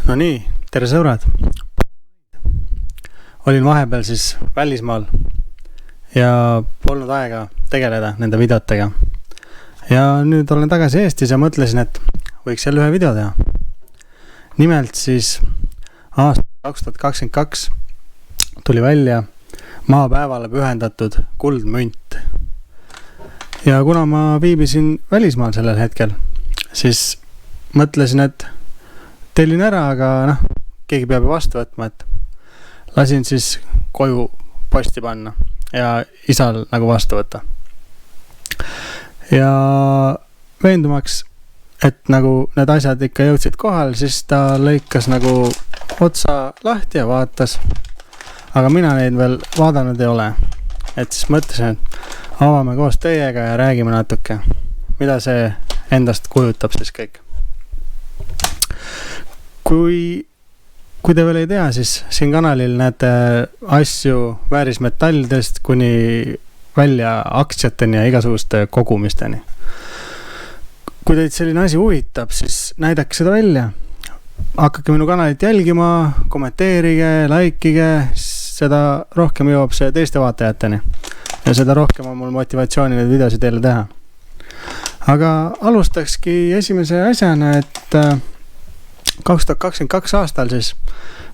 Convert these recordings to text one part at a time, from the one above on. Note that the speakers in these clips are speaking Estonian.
No nii, tere sõbrad. Olin vahepeal siis välismaal ja polnud aega tegeleda nende videotega. Ja nüüd olen tagasi Eestis ja mõtlesin, et võiks jälle ühe video teha. Nimelt siis aasta 2022 tuli välja maapäevale pühendatud kuldmünt. Ja kuna ma viibisin välismaal sellel hetkel, siis mõtlesin, et tellin ära, aga keegi peab ju vastu võtma, et lasin siis koju posti panna ja isal nagu vastu võtta. Ja veendumaks, et nagu need asjad ikka jõudsid kohal, siis ta lõikas nagu otsa lahti ja vaatas. Aga mina neid veel vaadanud ei ole. Et siis mõtlesin, et avame koos teiega ja räägime natuke, mida see endast kujutab siis kõik. Kui te veel ei tea, siis siin kanalil näete asju väärismetallidest kuni välja aktsiateni ja igasuguste kogumisteni. Kui teid selline asi huvitab, siis näidake seda välja. Hakake minu kanalit jälgima, kommenteerige, laikige, seda rohkem jõuab see teiste vaatajateni. Ja seda rohkem on mul motivatsiooni neid videosid teile teha. Aga alustakski esimese asjana, et 2022 aastal siis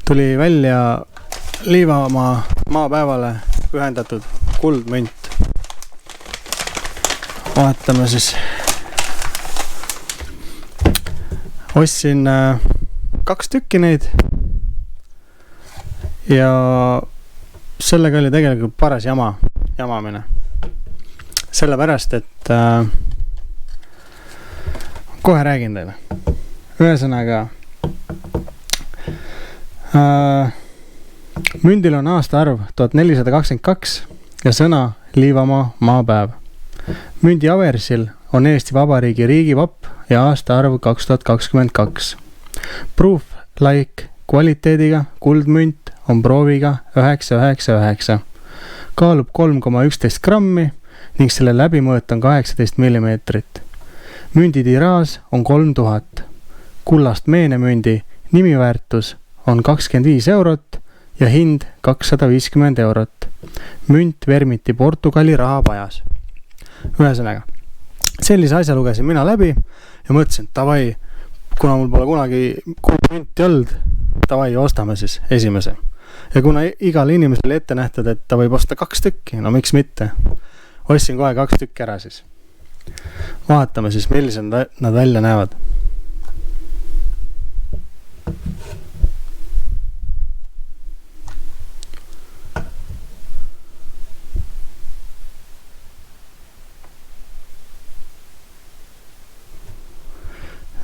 tuli välja Liivamaa maapäevale pühendatud kuldmünt. Vaatame siis. Ostsin 2 tükki neid ja sellega oli tegelikult paras jamamine. Sellepärast, et kohe räägin teile. Ühesõnaga, mündil on aastaarv 1422 ja sõna Liivamaa maapäev. Mündi aversil on Eesti Vabariigi riigivapp ja aastaarv 2022. Proof like kvaliteediga kuldmünt on prooviga 999. Kaalub 3,11 grammi ning selle läbimõõt on 18 millimeetrit. Mündi tiraas on 3000. Kullast meenemündi nimiväärtus on 25 eurot ja hind 250 eurot. Münt vermiti Portugali rahapajas. Ühesõnaga, sellise asja lugesin mina läbi ja mõtlesin, tavai, kuna mul pole kunagi kuldmünti olnud, tavai, ostame siis esimese. Ja kuna igal inimesel ette nähtud, et ta võib osta 2 tükki, no miks mitte? Ostsin kohe 2 tükki ära siis. Vaatame siis, millised nad välja näevad.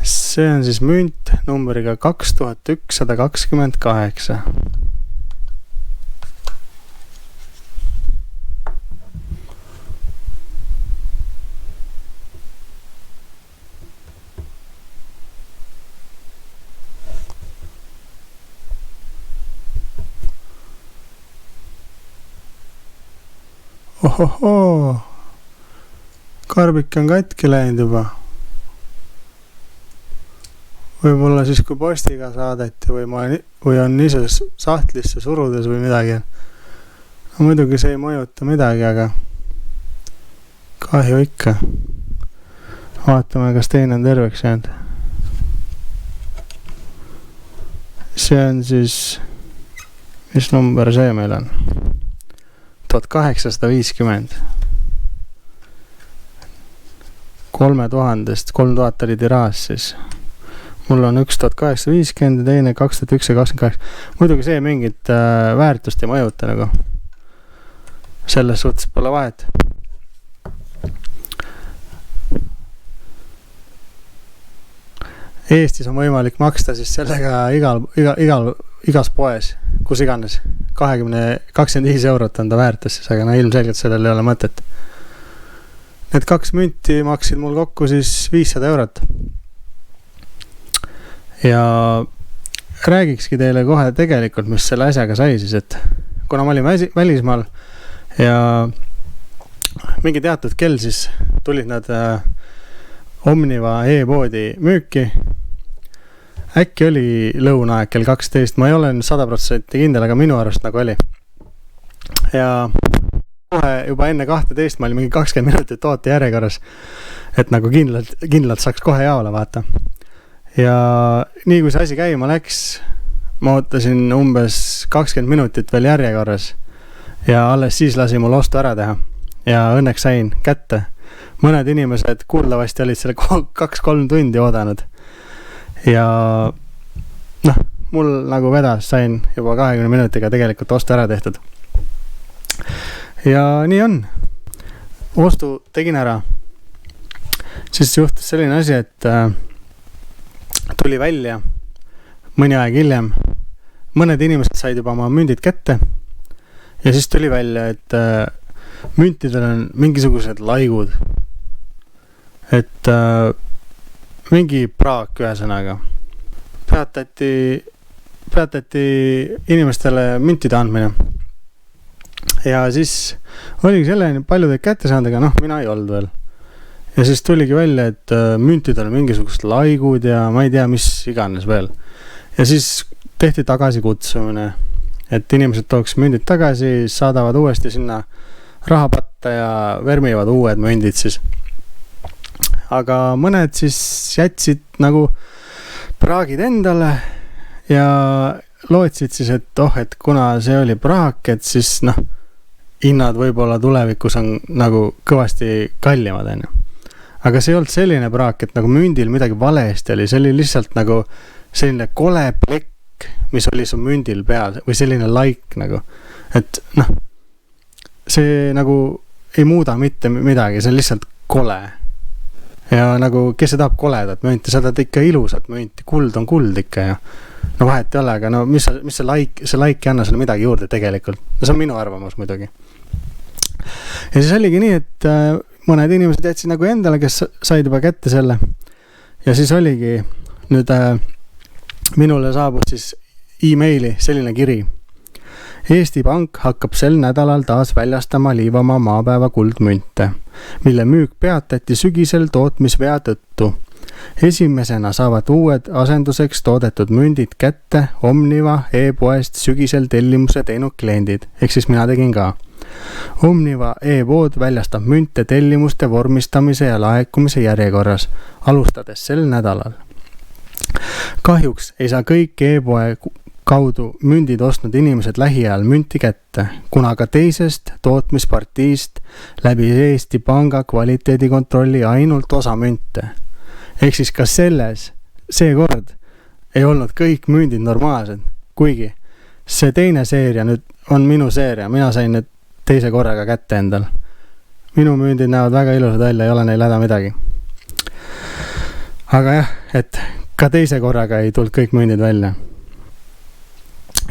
See on siis münt numbriga 2128. Ohohoo, karbik on katki läinud juba. Võib-olla siis, kui postiga saadeti või on ise sahtlisse surudes või midagi. No, muidugi see ei mõjuta midagi, aga kahju ikka. Vaatame, kas teine on terveks jäänud. See on siis, mis number see meil on? 1850. 3000 oli tiraas siis. Mul on 1850 ja teine 2128. Muidugi see mingit väärtust ei mõjuta nagu. Selles suhtes pole vahet. Eestis on võimalik maksta siis sellega igas poes, kus iganes. 25 eurot on ta väärtus siis, aga ilmselgelt sellel ei ole mõtet. Need 2 münti maksid mul kokku siis 500 eurot. Ja räägikski teile kohe tegelikult, mis selle asjaga sai siis, et kuna ma olin välismaal ja mingi teatud kell siis tulid nad Omniva e-poodi müüki. äkki oli lõunaaeg kell 12, ma ei ole 100% kindel, aga minu arust nagu oli. Ja kohe juba enne 12 ma olin mingi 20 minutit oote järjekorras, et nagu kindlalt saaks kohe jaole vaata. Ja nii kui see asi käima läks, ma ootasin umbes 20 minutit veel järjekorras ja alles siis lasi mul ostu ära teha ja õnneks sain kätte. Mõned inimesed kuuldavasti olid selle 2-3 tundi oodanud ja noh, mul nagu vedas, sain juba 20 minutiga tegelikult ostu ära tehtud. Ja nii on. Ostu tegin ära. Siis juhtus selline asi, et tuli välja mõni aeg hiljem. Mõned inimesed said juba oma mündid kätte ja siis tuli välja, et müntidel on mingisugused laigud. Et mingi praak ühesõnaga. Peatati inimestele müntide andmine. Ja siis oligi selline paljude kätte saanud, aga noh, mina ei olnud veel. Ja siis tuligi välja, et müntidel on mingisugused laigud ja ma ei tea, mis iganes veel. Ja siis tehti tagasi kutsumine, et inimesed tooks mündid tagasi, saadavad uuesti sinna rahapatta ja vermivad uued mündid siis. Aga mõned siis jätsid nagu praagid endale ja lootsid siis, et kuna see oli praak, et siis noh, hinnad võib-olla tulevikus on nagu kõvasti kallimad. Aga see ei olnud selline praak, et nagu mündil midagi valesti oli, see oli lihtsalt nagu selline kole plekk, mis oli su mündil peal või selline laik nagu, et noh, see nagu ei muuda mitte midagi, see on lihtsalt kole. Ja nagu, kes see tahab koledat münti, sa tahad ikka ilusat münti, kuld on kuld ikka ja no vahet ei ole, aga no mis see laik ei anna sulle midagi juurde tegelikult. See on minu arvamus muidugi. Ja siis oligi nii, et mõned inimesed jätsid nagu endale, kes said juba kätte selle. Ja siis oligi nüüd minule saabus siis e-maili selline kiri. Eesti Pank hakkab sel nädalal taas väljastama Liivamaa maapäeva kuldmünte, mille müük peatati sügisel tootmisvea tõttu. Esimesena saavad uued asenduseks toodetud mündid kätte Omniva e-poest sügisel tellimuse teinud kliendid, ehk siis mina tegin ka. Omniva e-pood väljastab münte tellimuste vormistamise ja laekumise järjekorras, alustades sel nädalal. Kahjuks ei saa kõik e-poe kaudu mündid ostnud inimesed lähiajal münti kätte, kuna ka teisest tootmispartiist läbi Eesti Panga kvaliteedikontrolli ainult osa münte. Ehk siis ka seekord ei olnud kõik mündid normaalsed, kuigi see teine seeria nüüd on minu seeria, mina sain nüüd teise korraga kätte endal. Minu mündid näevad väga ilusad välja, ei ole neil häda midagi. Aga jah, et ka teise korraga ei tulnud kõik mündid välja.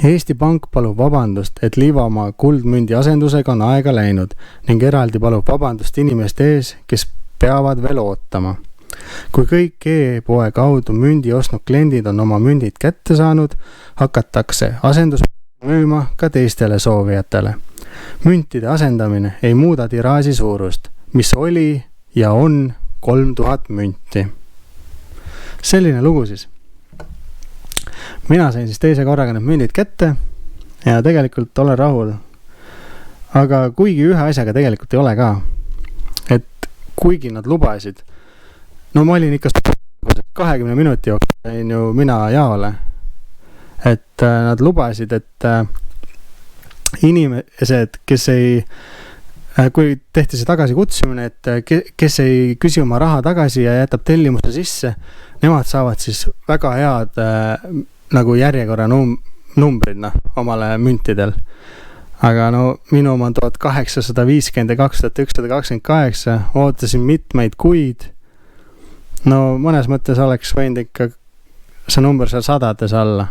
Eesti Pank palub vabandust, et Liivamaa kuldmündi asendusega on aega läinud ning eraldi palub vabandust inimeste ees, kes peavad veel ootama. Kui kõik e-poe kaudu mündi ostnud kliendid on oma mündid kätte saanud, hakatakse asendus müüma ka teistele soovijatele. Müntide asendamine ei muuda tiraaži suurust, mis oli ja on 3000 münti. Selline lugu siis. Mina sain siis teise korraga need mündid kätte ja tegelikult olen rahul. Aga kuigi ühe asjaga tegelikult ei ole ka, et kuigi nad lubasid, no ma olin ikka 20 minuti jooksul sain ju mina jaole, et nad lubasid, et inimesed, kes ei, kui tehti see tagasi kutsumine, et kes ei küsi oma raha tagasi ja jätab tellimuse sisse, nemad saavad siis väga head nagu järjekorra numbrid omale müntidel. Aga no minu oma 1850 ja 2128 ootasin mitmeid kuid. No mõnes mõttes oleks võinud ikka see number seal sadades alla.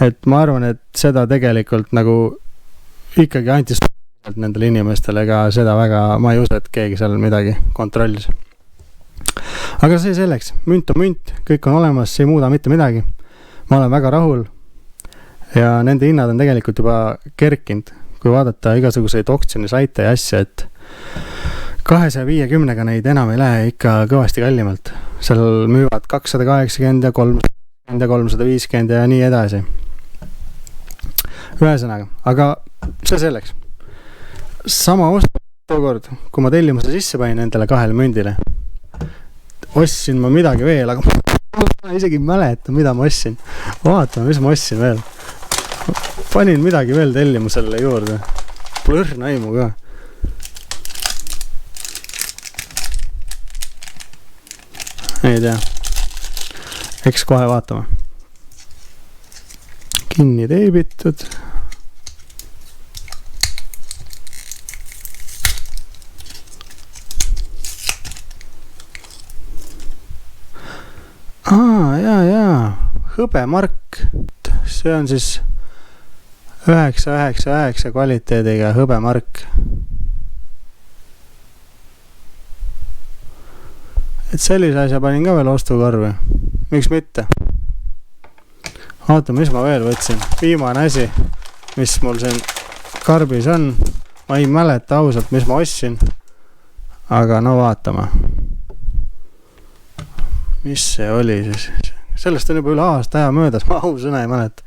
Et ma arvan, et seda tegelikult nagu ikkagi antis nendele inimestele, ega seda väga, ma ei usu, et keegi seal midagi kontrollis. Aga see selleks, münt on münt, kõik on olemas, see ei muuda mitte midagi. Ma olen väga rahul ja nende hinnad on tegelikult juba kerkinud, kui vaadata igasuguseid oktsiooni saite ja asja, et 250-ga neid enam ei lähe ikka kõvasti kallimalt. Seal müüvad 280 ja 300 ja 350 ja nii edasi. Ühesõnaga, aga see selleks. Sama osta tookord, kui ma tellimuse sisse panin endale 2 mündile. Ostsin ma midagi veel, aga ma isegi ei mäleta, mida ma ostsin. Vaatame, mis ma ostsin veel. Panin midagi veel tellimusele juurde. Pole õrna aimu ka. Ei tea. Eks kohe vaatame. Kinni teibitud. Jaa. Hõbemark. See on siis 999 kvaliteediga hõbemark. Et sellise asja panin ka veel ostukorvi. Miks mitte? Vaata, mis ma veel võtsin. Viimane asi, mis mul siin karbis on. Ma ei mäleta ausalt, mis ma ostsin. Aga no vaatame. Mis see oli siis? Sellest on juba üle aasta aja möödas. Ma ausõna ei mäleta.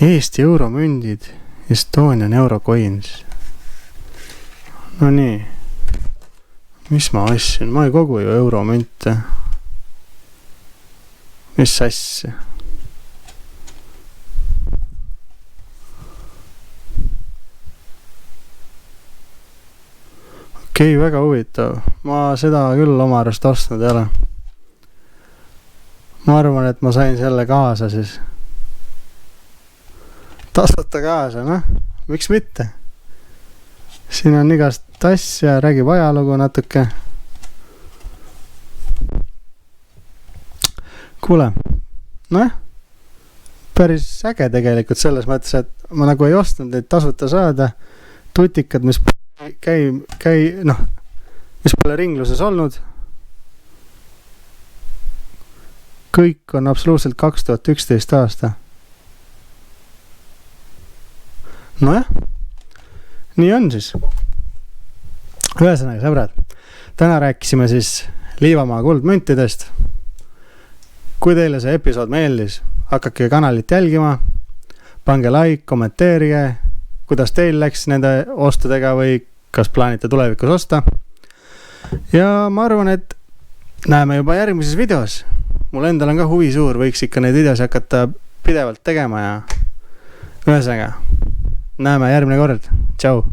Eesti euromündid. Estonian Eurocoins. No nii. Mis ma ostsin? Ma ei kogu ju euromünte. Mis asja? Okei, väga huvitav. Ma seda küll oma arust ostnud ei ole. Ma arvan, et ma sain selle kaasa siis. Tasuta kaasa, noh? Miks mitte? Siin on igast asja, räägib ajalugu natuke. Kuule, noh, päris äge tegelikult selles mõttes, et ma nagu ei ostnud neid tasuta saada. Tutikad, mis mis pole ringluses olnud. Kõik on absoluutselt 2011 aasta. Nojah, nii on siis. Ühesõnaga, sõbrad, täna rääkisime siis Liivamaa kuldmüntidest. Kui teile see episood meeldis, hakake kanalit jälgima, pange like, kommenteerige, kuidas teil läks nende ostudega või kas plaanite tulevikus osta. Ja ma arvan, et näeme juba järgmises videos. Mul endal on ka huvi suur, võiks ikka neid videos hakata pidevalt tegema ja ühesõnaga, näeme järgmine kord. Tšau!